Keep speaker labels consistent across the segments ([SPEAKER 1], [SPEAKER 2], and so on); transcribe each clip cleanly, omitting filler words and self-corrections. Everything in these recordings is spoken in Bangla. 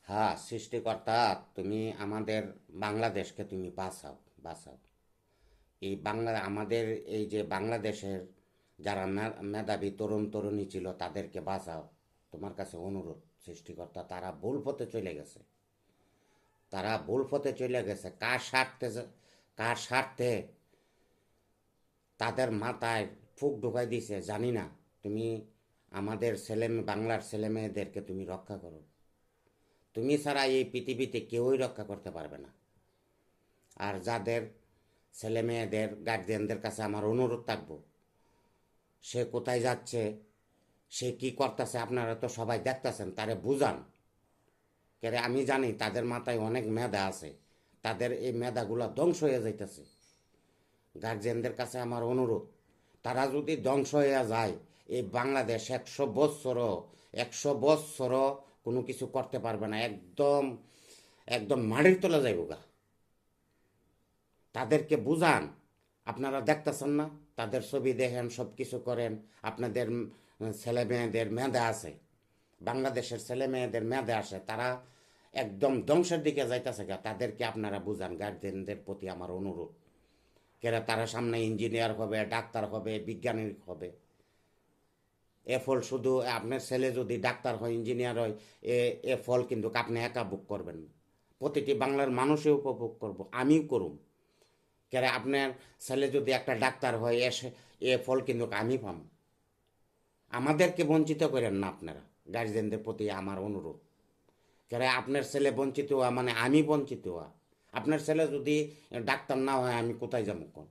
[SPEAKER 1] হ্যাঁ, সৃষ্টিকর্তা, তুমি আমাদের বাংলাদেশকে তুমি বাঁচাও, বাঁচাও। এই আমাদের এই যে বাংলাদেশের যারা মেধাবী তরুণ তরুণী ছিল তাদেরকে বাঁচাও। তোমার কাছে অনুরোধ সৃষ্টিকর্তা, তারা ভুল পথে চলে গেছে। তারা ভুল পথে চলে গেছে কার স্বার্থে তাদের মাথায় ফুক ঢুকাই দিছে জানি না। তুমি আমাদের বাংলার ছেলে মেয়েদেরকে তুমি রক্ষা করো। তুমি ছাড়া এই পৃথিবীতে কেউই রক্ষা করতে পারবে না। আর যাদের ছেলে মেয়েদের গার্জিয়ানদের কাছে আমার অনুরোধ থাকবো, সে কোথায় যাচ্ছে, সে কি করতেছে, আপনারা তো সবাই দেখতেছেন, তারে বুঝান। কেরে আমি জানি তাদের মাথায় অনেক মেধা আছে, তাদের এই মেধাগুলো ধ্বংস হয়ে যাইতেছে। গার্জিয়ানদের কাছে আমার অনুরোধ, তারা যদি ধ্বংস হয়ে যায়, এই বাংলাদেশ 100 বৎসরও 100 বৎসরও কোনো কিছু করতে পারবে না। একদম একদম মাটির তলে যাইব গা। তাদেরকে বুঝান। আপনারা দেখতেছেন না, তাদের ছবি দেখেন, সব কিছু করেন। আপনাদের ছেলে মেয়েদের মেধা আছে, বাংলাদেশের ছেলে মেয়েদের মেধা আসে, তারা একদম ধ্বংসের দিকে যাইতেছে গা। তাদেরকে আপনারা বুঝান, গার্জেনদের প্রতি আমার অনুরোধ। কেরা তারা সামনে ইঞ্জিনিয়ার হবে, ডাক্তার হবে, বিজ্ঞানী হবে। এ ফল শুধু আপনার ছেলে যদি ডাক্তার হয়, ইঞ্জিনিয়ার হয়, এ ফল কিন্তু আপনি একা ভোগ করবেন না, প্রতিটি বাংলার মানুষে উপভোগ করব, আমিও করুম। কেরে আপনার ছেলে যদি একটা ডাক্তার হয়, এ ফল কিন্তু আমি পাম। আমাদেরকে বঞ্চিত করেন না আপনারা। গার্জেনদের প্রতি আমার অনুরোধ। কেরে আপনার ছেলে বঞ্চিত হওয়া মানে আমি বঞ্চিত হওয়া। আপনার ছেলে যদি ডাক্তার না হয়, আমি কোথায় যাবো কোন?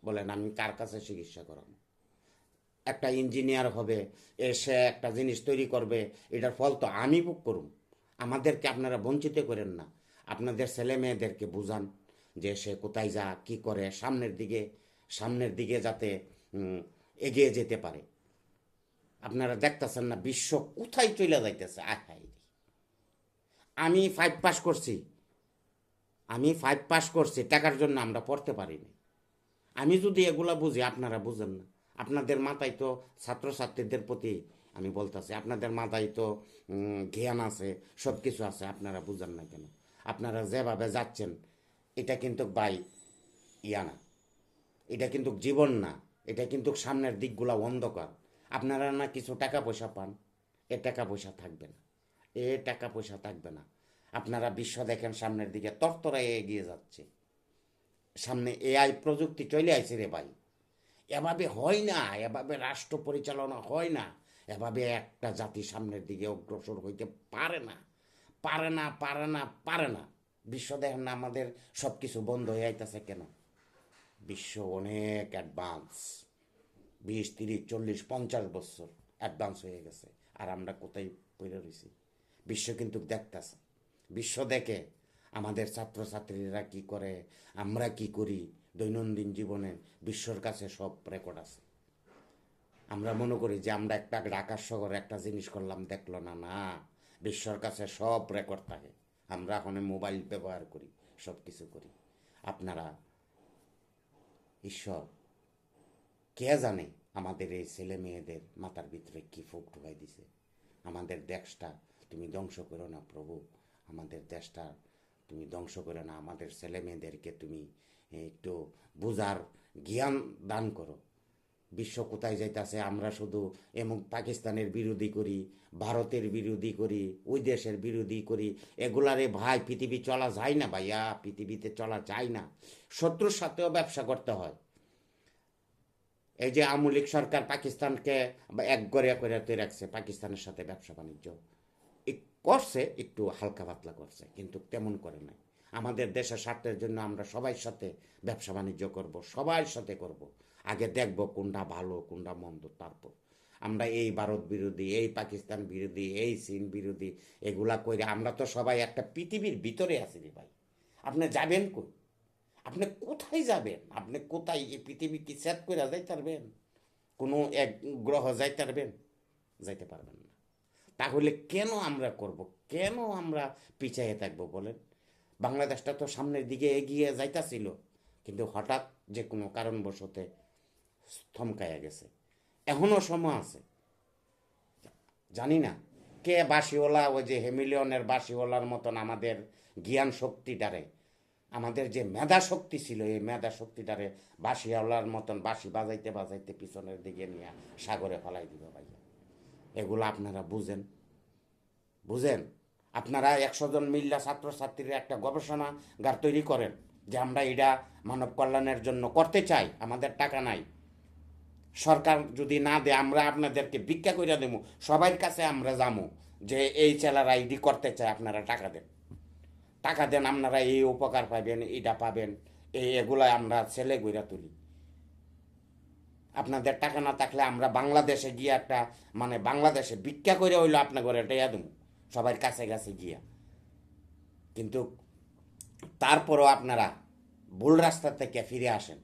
[SPEAKER 1] বলেন, আমি কার কাছে চিকিৎসা করাবো? একটা ইঞ্জিনিয়ার হবে, সে একটা জিনিস তৈরি করবে, এটার ফল তো আমি ভোগ করুম। আমাদেরকে আপনারা বঞ্চিত করেন না। আপনাদের ছেলে মেয়েদেরকে বুঝান যে সে কোথায় যা কি করে, সামনের দিকে যাতে এগিয়ে যেতে পারে। আপনারা দেখতেছেন না বিশ্ব কোথায় চলে যাইতেছে? আয় হায় রে। আমি 5 পাস করছি, টাকার জন্য আমরা পড়তে পারিনি। আমি যদি এগুলা বুঝি, আপনারা বুঝেন না। আপনাদের মাথায় তো ছাত্রছাত্রীদের প্রতি আমি বলতেছি, আপনাদের মাথায় তো জ্ঞান আছে, সব কিছু আছে, আপনারা বুঝেন না কেন? আপনারা যেভাবে যাচ্ছেন, এটা কিন্তু ভাই ইয়া না, এটা কিন্তু জীবন না, এটা কিন্তু সামনের দিকগুলা অন্ধকার। আপনারা না কিছু টাকা পয়সা পান, টাকা পয়সা থাকবে না, টাকা পয়সা থাকবে না। আপনারা বিশ্ব দেখেন সামনের দিকে তরতরায় এগিয়ে যাচ্ছে। সামনে এআই প্রযুক্তি চলে আইছে রে ভাই। এভাবে হয় না, এভাবে রাষ্ট্র পরিচালনা হয় না, এভাবে একটা জাতি সামনের দিকে অগ্রসর হইতে পারে না, পারে না, পারে না, পারে না। বিশ্ব দেখেন না আমাদের সব কিছু বন্ধ হয়ে আইতেছে কেন? বিশ্ব অনেক অ্যাডভান্স, 20, 30, 40, 50 বছর অ্যাডভান্স হয়ে গেছে। আর আমরা কোথায় পড়ে রয়েছি? বিশ্ব কিন্তু দেখতেছে, বিশ্ব দেখে আমাদের ছাত্রছাত্রীরা কি করে, আমরা কি করি দৈনন্দিন জীবনে। বিশ্বর কাছে সব রেকর্ড আছে। আমরা মনে করি যে আমরা একটা ঢাকার শহরে একটা জিনিস করলাম, দেখলো না, না, বিশ্বর কাছে সব রেকর্ড থাকে। আমরা এখন মোবাইল ব্যবহার করি, সব কিছু করি। আপনারা, ঈশ্বর কে জানে আমাদের এই ছেলে মেয়েদের মাথার ভিতরে কি ফুক ঢুকাই দিছে। আমাদের দেশটা তুমি ধ্বংস করো না প্রভু, আমাদের দেশটা তুমি ধ্বংস করো না। আমাদের ছেলে মেয়েদেরকে তুমি একটু বুঝার জ্ঞান দান করো। বিশ্ব কোথায় যাইতেছে, আমরা শুধু এমন পাকিস্তানের বিরোধী করি, ভারতের বিরোধী করি, ওই দেশের বিরোধী করি। এগুলারে ভাই পৃথিবী চলা যায় না ভাইয়া, পৃথিবীতে চলা যায় না। শত্রুর সাথেও ব্যবসা করতে হয়। এই যে আওয়ামী লীগ সরকার পাকিস্তানকে এক গড়িয়া করে তৈরি রাখছে, পাকিস্তানের সাথে ব্যবসা বাণিজ্য করছে, একটু হালকা পাতলা করছে, কিন্তু তেমন করে নাই। আমাদের দেশের স্বার্থের জন্য আমরা সবাই সাথে ব্যবসা বাণিজ্য করব, সবার সাথে করব। আগে দেখব কোনটা ভালো কোনটা মন্দ, তারপর আমরা এই ভারত বিরোধী, এই পাকিস্তান বিরোধী, এই চীন বিরোধী এগুলা করে আমরা তো সবাই একটা পৃথিবীর ভিতরে আছি রে ভাই। আপনি যাবেন কই? আপনি কোথায় যাবেন? আপনি কোথায় এই পৃথিবী কি সেট করে যাইতে পারবেন? কোনো এক গ্রহ যাইতে পারবেন? যাইতে পারবেন না। তাহলে কেন আমরা করব, কেন আমরা পিছিয়ে থাকবো বলেন? বাংলাদেশটা তো সামনের দিকে এগিয়ে যাইতাছিল, কিন্তু হঠাৎ যে কোনো কারণবশতে থমকাইয়া গেছে। এখনও সময় আছে, জানি না আমাদেরকে বাসিওয়ালা, ওই যে হেমিলিয়নের বাসিওয়ালার মতন আমাদের জ্ঞান শক্তিটারে, আমাদের যে মেধা শক্তি ছিল, এই মেধা শক্তিটারে বাসিওয়ালার মতন বাঁশি বাজাইতে বাজাইতে পিছনের দিকে নিয়ে সাগরে ফেলাই দিবে ভাইয়া। এগুলো আপনারা বুঝেন, বুঝেন? আপনারা 100 জন মিল্লা ছাত্রছাত্রীর একটা গবেষণাগার তৈরি করেন যে আমরা এটা মানব কল্যাণের জন্য করতে চাই, আমাদের টাকা নাই, সরকার যদি না দেয় আমরা আপনাদেরকে ভিক্ষা করে দেবো, সবার কাছে আমরা যাবো যে এই ছেলেরা ইডি করতে চায়, আপনারা টাকা দেন, টাকা দেন, আপনারা এই উপকার পাবেন, এটা পাবেন, এগুলো আমরা ছেলে গইরা তুলি। আপনাদের টাকা না থাকলে আমরা বাংলাদেশে গিয়ে একটা, মানে বাংলাদেশে ভিক্ষা করে হইলো আপনার ঘরে টেয়া দেবো, সবার কাছে কাছে গিয়া। কিন্তু তারপরও আপনারা ভুল রাস্তা থেকে ফিরে আসেন।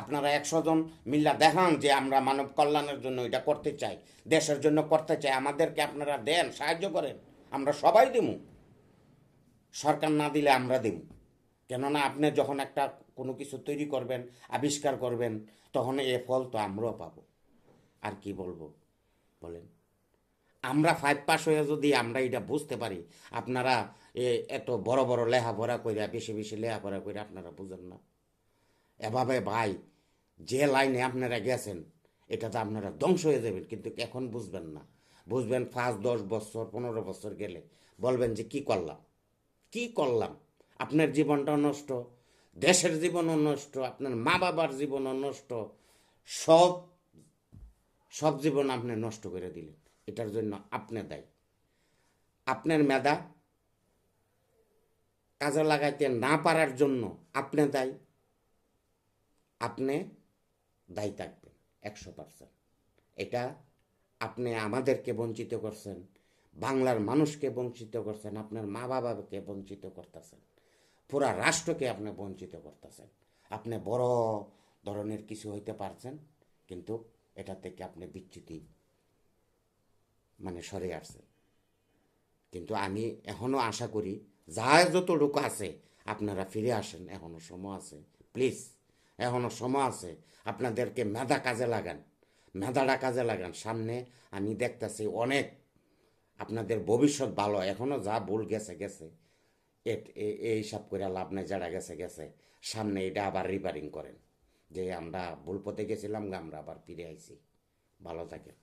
[SPEAKER 1] আপনারা 100 জন মিল্লা দেখান যে আমরা মানব কল্যাণের জন্য এটা করতে চাই, দেশের জন্য করতে চাই, আমাদেরকে আপনারা দেন, সাহায্য করেন, আমরা সবাই দেবো, সরকার না দিলে আমরা দেব। কেননা আপনি যখন একটা কোনো কিছু তৈরি করবেন, আবিষ্কার করবেন, তখন এ ফল তো আমরাও পাবো। আর কি বলবো বলেন? আমরা 5 পাস হয়ে যদি আমরা এটা বুঝতে পারি, আপনারা এত বড় বড় লেখাপড়া করে, বেশি বেশি লেখাপড়া করে আপনারা বুঝেন না। এভাবে ভাই যে লাইনে আপনারা গেছেন, এটাতে আপনারা ধ্বংস হয়ে যাবেন, কিন্তু এখন বুঝবেন না। বুঝবেন 5, 10 বছর, 15 বছর গেলে বলবেন যে কি করলাম, কি করলাম। আপনার জীবনটা নষ্ট, দেশের জীবনও নষ্ট, আপনার মা বাবার জীবনও নষ্ট, সব সব জীবন আপনি নষ্ট করে দিলেন। এটার জন্য আপনি দায়ী। আপনার মেধা কাজে লাগাইতে না পারার জন্য আপনি দায়ী। আপনি দায়ী থাকবেন 100%। এটা আপনি আমাদেরকে বঞ্চিত করছেন, বাংলার মানুষকে বঞ্চিত করছেন, আপনার মা বাবাকে বঞ্চিত করতেছেন, পুরা রাষ্ট্রকে আপনি বঞ্চিত করতেছেন। আপনি বড় ধরনের কিছু হইতে পারছেন, কিন্তু এটা থেকে আপনি বিচ্যুতি মানে সরে আসছেন। কিন্তু আমি এখনও আশা করি যা যতটুকু আছে আপনারা ফিরে আসেন, এখনও সময় আছে, প্লিজ, এখনও সময় আছে। আপনাদেরকে মেধা কাজে লাগান, মেধাটা কাজে লাগান। সামনে আমি দেখতেছি অনেক, আপনাদের ভবিষ্যৎ ভালো। এখনও যা ভুল গেছে গেছে, এই সব করে লাভ নেই, যারা গেছে গেছে। সামনে এটা আবার রিপেয়ারিং করেন যে আমরা ভুল পথে গেছিলাম, আমরা আবার ফিরে আইছি। ভালো থাকেন।